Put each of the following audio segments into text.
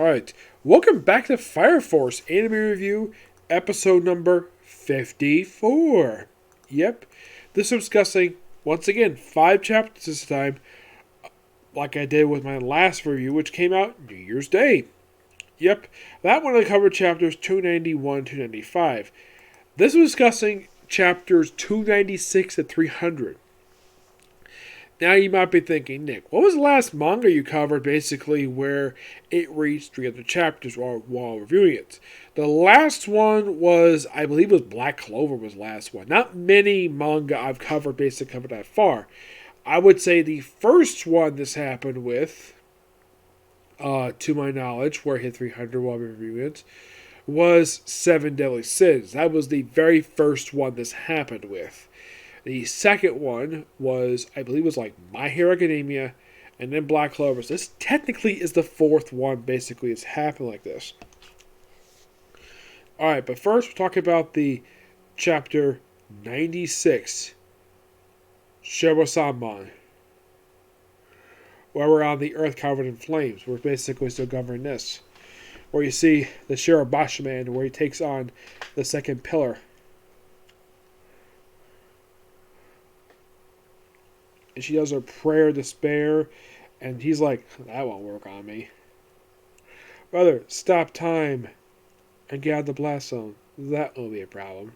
Alright, welcome back to Fire Force Anime Review, episode number 54. Yep, this is discussing, once again, 5 chapters this time, like I did with my last review, which came out New Year's Day. Yep, that one I covered chapters 291 to 295. This was discussing chapters 296 to 300. Now you might be thinking, Nick, what was the last manga you covered basically where it reached 300 chapters while reviewing it? The last one was, I believe it was Black Clover was the last one. Not many manga I've covered basically covered that far. I would say the first one this happened with, to my knowledge, where I hit 300 while reviewing it, was Seven Deadly Sins. That was the very first one this happened with. The second one was, I believe, was like My Hero Academia, and then Black Clover. So this technically is the fourth one, basically, it's happened like this. Alright, but first we're talking about the chapter 96, Shiro-Sanmon, where we're on the earth covered in flames. We're basically still governing this. Where you see the Shirobashima Man, where he takes on the second pillar. And she does her prayer of despair, and he's like, that won't work on me. Brother, stop time and get out the blast zone. That won't be a problem.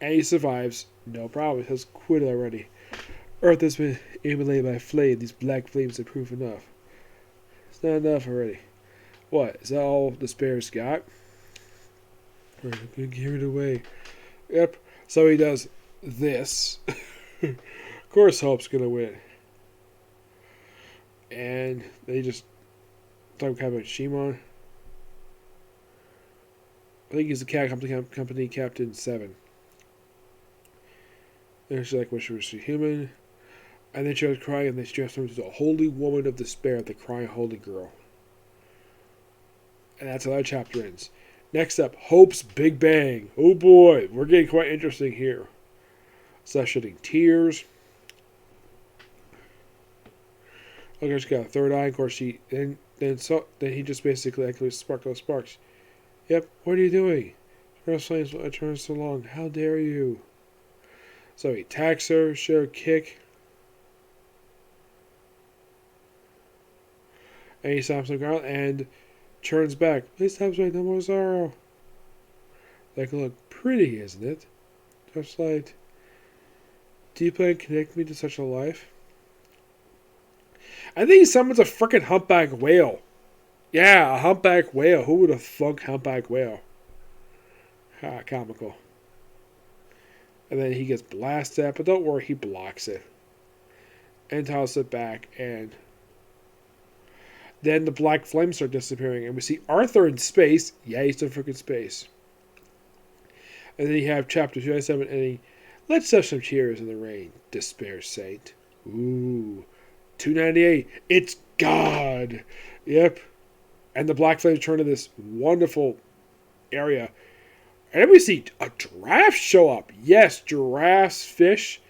And he survives, no problem. He has quit already. Earth has been emulated by flame. These black flames are proof enough. It's not enough already. What? Is that all Despair's got? We're gonna give it away. Yep. So he does this. Of course Hope's gonna win. And they just talk about Shimon. I think he's the company Captain 7. And she's like, wish she was a human. And then she was crying, and then she transforms into the holy woman of despair, the crying holy girl. And that's how that chapter ends. Next up, Hope's Big Bang. Oh boy, we're getting quite interesting here. Start shedding tears. Okay, she got a third eye. Of course, then he just basically actually sparks. Yep, what are you doing? First flames will turn so long. How dare you? So he attacks her, share a kick. And he stops the ground and turns back. Please stop saying no more sorrow. That can look pretty, isn't it? Just like, do you plan to connect me to such a life? I think he summons a frickin' humpback whale. Yeah, a humpback whale. Who would have thunk humpback whale? Ha, comical. And then he gets blasted at, but don't worry, he blocks it. And tosses it back, and then the black flames start disappearing, and we see Arthur in space. Yeah, he's in freaking space. And then you have chapter 297, and let's have some cheers in the rain, Despair Saint. Ooh. 298. It's God. Yep. And the black flames turn to this wonderful area. And then we see a giraffe show up. Yes, giraffes, fish,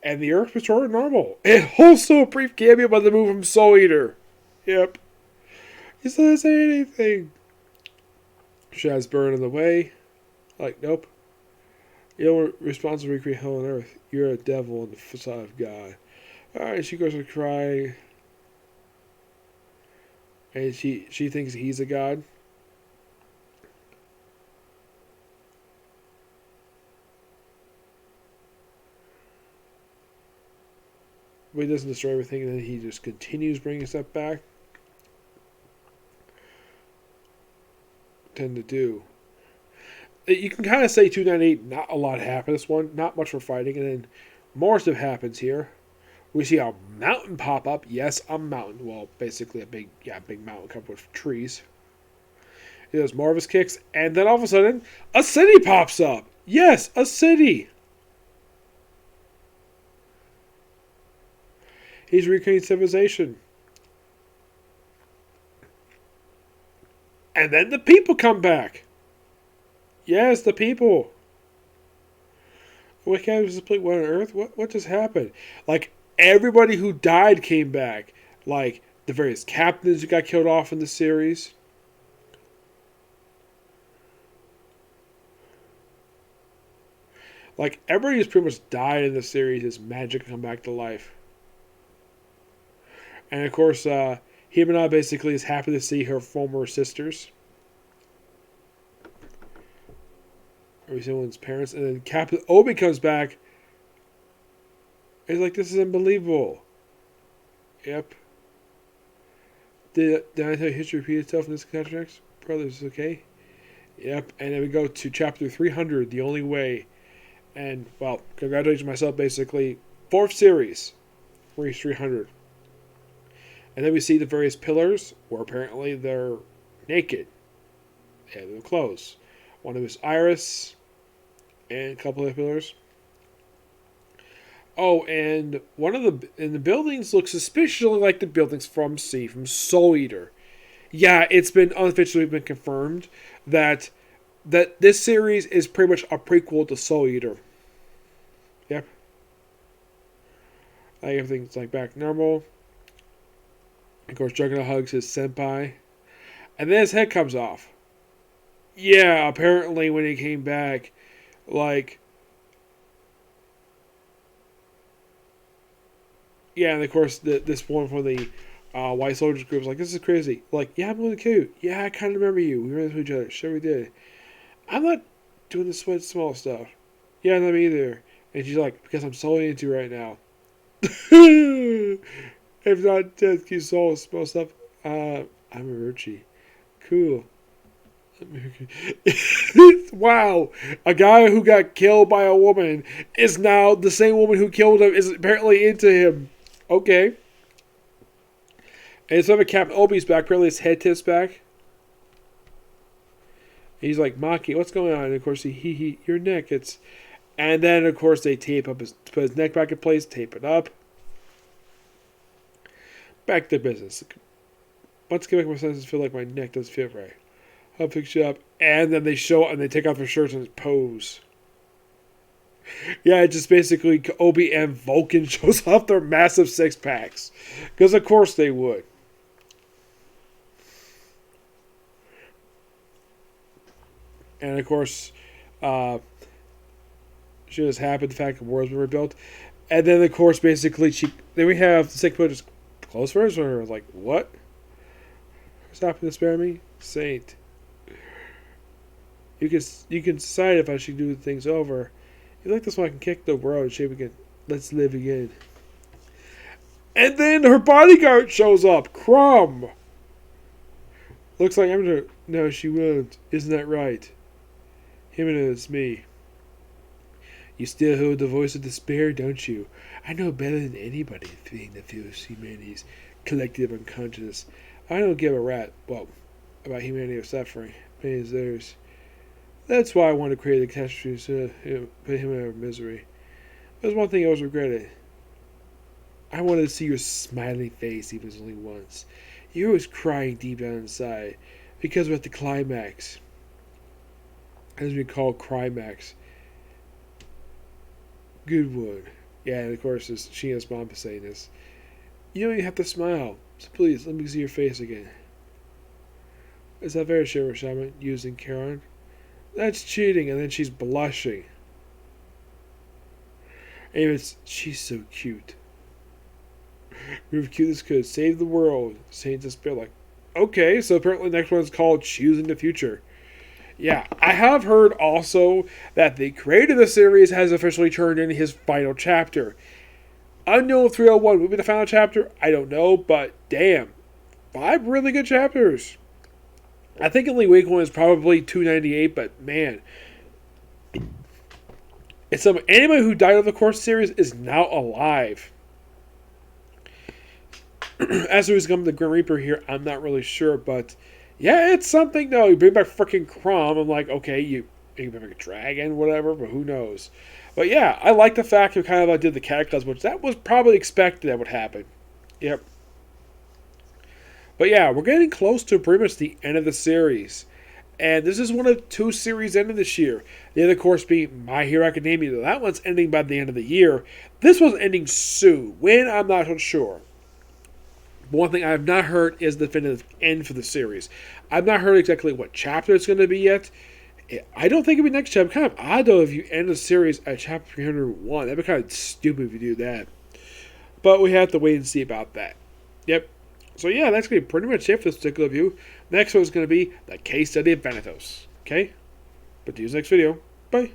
and the earth restored to normal. And also a brief cameo by the move from Soul Eater. Yep. He doesn't say anything. Shaz burn in the way. Like, nope. You're responsible to recreate hell on earth. You're a devil in the facade of God. Alright, she goes to cry. And she thinks he's a god. But he doesn't destroy everything, and then he just continues bringing stuff back. Tend to do. You can kind of say 298, not a lot happened this one. Not much for fighting, and then more stuff happens here. We see a mountain pop up. Yes, a mountain. Well, basically a big mountain covered with trees. He does more of his kicks, and then all of a sudden, a city pops up. Yes, a city. He's recreating civilization. And then the people come back. Yes, the people. What kind of split one on Earth? What just happened? Like, everybody who died came back. Like, the various captains who got killed off in the series. Like, everybody who's pretty much died in the series is magic come back to life. And of course, Himena basically is happy to see her former sisters. Or someone's parents. And then Captain Obi comes back. He's like, this is unbelievable. Yep. Did I tell you history repeat itself in this context? Brothers, okay? Yep. And then we go to chapter 300, The Only Way. And, well, congratulations myself, basically. 4th series. Reach 300. And then we see the various pillars, where apparently they're naked. They have no clothes. One of them is Iris, and a couple of pillars. Oh, and one of the buildings looks suspiciously like the buildings from Soul Eater. Yeah, it's been unofficially confirmed that this series is pretty much a prequel to Soul Eater. Yep. Everything's like back normal. Of course, Juggernaut hugs his senpai. And then his head comes off. Yeah, apparently when he came back, like... Yeah, and of course, this one from the White Soldiers group was like, this is crazy. Like, yeah, I'm really cute. Yeah, I kind of remember you. We ran into each other. Sure we did. I'm not doing the small stuff. Yeah, not me either. And she's like, because I'm so into you right now. If not death, keep small stuff. I'm a Ruchi. Cool. Wow. A guy who got killed by a woman is now the same woman who killed him is apparently into him. Okay. And some of Captain Obi's back. Apparently his head tips back. He's like, Maki, what's going on? And of course, your neck. And then, of course, they tape up put his neck back in place, tape it up. Back to business. Once I get back my senses, feel like my neck doesn't fit right. I'll fix it up. And then they show and they take off their shirts and pose. Yeah, it's just basically Obi and Vulcan shows off their massive 6-packs. Because of course they would. And of course, she was happy the fact that worlds were rebuilt. And then of course basically then we have the 6 just close for us, or like, what? Stop and spare me? Saint. You can decide if I should do things over. You like this one, I can kick the world and shape again. Let's live again. And then her bodyguard shows up. Crumb. Looks like I'm gonna... No, she won't. Isn't that right? Him and it's me. You still hold the voice of despair, don't you? I know better than anybody the thing that feels humanity's collective unconscious. I don't give a rat, well, about humanity or suffering. Pain is theirs. That's why I wanted to create a catastrophe to put him out of misery. There's one thing I always regretted. I wanted to see your smiling face even if it was only once. You're always crying deep down inside because we're at the climax. As we call Climax. Good one. Yeah, and of course, it's Sheena's mom saying this. You know you have to smile. So please, let me see your face again. Is that very sure, Shaman, using Karen? That's cheating, and then she's blushing. And she's so cute. Move cute as could. Save the world. Saint Despair, like, okay, so apparently the next one's called Choosing the Future. Yeah, I have heard also that the creator of the series has officially turned in his final chapter. Unknown 301 will be the final chapter. I don't know, but damn. 5 really good chapters. I think only week 1 is probably 298, but man. It's anybody who died of the course series is now alive. As who's coming to Grim Reaper here, I'm not really sure, but yeah, it's something though. You bring back freaking Crom, I'm like, okay, you bring back a dragon, whatever, but who knows. But yeah, I like the fact you kind of did the Cataclysm, which that was probably expected that would happen. Yep. But yeah, we're getting close to pretty much the end of the series. And this is one of 2 series ending this year. The other, of course, being My Hero Academia. That one's ending by the end of the year. This one's ending soon. When? I'm not so sure. But one thing I have not heard is the definitive end for the series. I've not heard exactly what chapter it's going to be yet. I don't think it'd be next chapter. Kind of odd though if you end the series at chapter 301. That'd be kind of stupid if you do that. But we have to wait and see about that. Yep. So yeah, that's going to be pretty much it for this particular review. Next one is going to be the case study of Vanitas. Okay? But see you next video. Bye.